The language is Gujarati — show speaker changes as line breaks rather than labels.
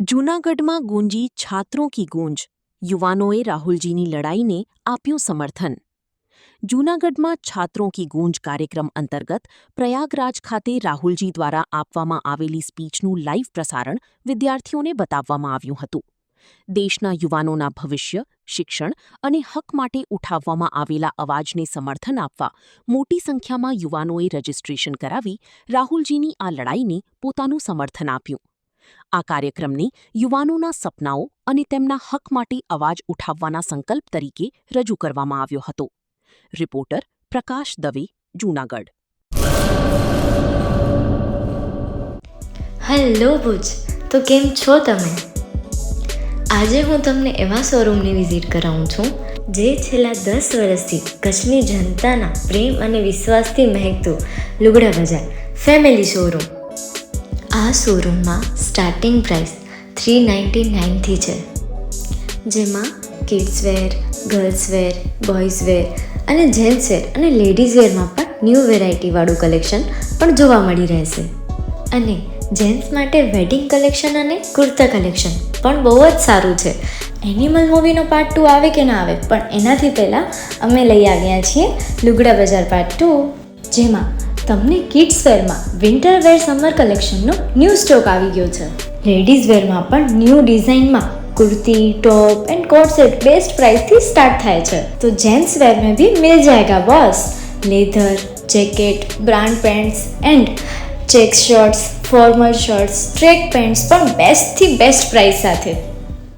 જૂનાગઢમાં ગૂંજી છાત્રોं की गूंज, યુવાનોએ રાહુલજીની લડાઈને આપ્યું સમર્થન. જૂનાગઢમાં છાત્રોं की गूंज કાર્યક્રમ અંતર્ગત પ્રયાગરાજ ખાતે રાહુલજી દ્વારા આપવામાં આવેલી સ્પીચનું લાઇવ પ્રસારણ વિદ્યાર્થીઓને બતાવવામાં આવ્યું હતું. દેશના યુવાનોના ભવિષ્ય, શિક્ષણ અને હક માટે ઉઠાવવામાં આવેલા અવાજને સમર્થન આપવા મોટી સંખ્યામાં યુવાનોએ રજીસ્ટ્રેશન કરાવી રાહુલજીની આ લડાઈને પોતાનું સમર્થન આપ્યું. આ કાર્યક્રમને યુવાનોના સપનાઓ અને તેમના હક માટે અવાજ ઉઠાવવાના સંકલ્પ તરીકે રજૂ કરવામાં આવ્યો હતો. રિપોર્ટર પ્રકાશ દવે, જૂનાગઢ.
હેલો ભુજ, તો કેમ છો તમે? આજે હું તમને એવા શોરૂમની વિઝિટ કરાવું છું જે છેલ્લા 10 વર્ષથી કચ્છની જનતાના પ્રેમ અને વિશ્વાસથી મહેકતું લુગડા બજાર ફેમિલી શોરૂમ. આ શોરૂમમાં સ્ટાર્ટિંગ પ્રાઇસ 399થી છે, જેમાં kids wear, girls wear, boys wear અને જેન્ટ્સ વેર અને લેડીઝ વેરમાં પણ ન્યૂ વેરાયટીવાળું કલેક્શન પણ જોવા મળી રહેશે. અને જેન્ટ્સ માટે વેડિંગ કલેક્શન અને કુર્તા કલેક્શન પણ બહુ જ સારું છે. એનિમલ મૂવીનો પાર્ટ 2 આવે કે ના આવે, પણ એનાથી પહેલાં અમે લઈ આવ્યા છીએ લુગડા બજાર પાર્ટ 2, જેમાં તમને કિડ્સ વેરમાં વિન્ટર વેર સમર કલેક્શનનો ન્યૂ સ્ટોક આવી ગયો છે. લેડીઝ વેરમાં પણ ન્યૂ ડિઝાઇનમાં kurti, top and coat set best price थी स्टार्ट થાય છે. तो जेंट्स वेयर में भी मिल जाएगा boss. Leather, jacket, brand pants and check shirts, formal shirts, track pants પણ બેસ્ટથી બેસ્ટ પ્રાઇસ સાથે.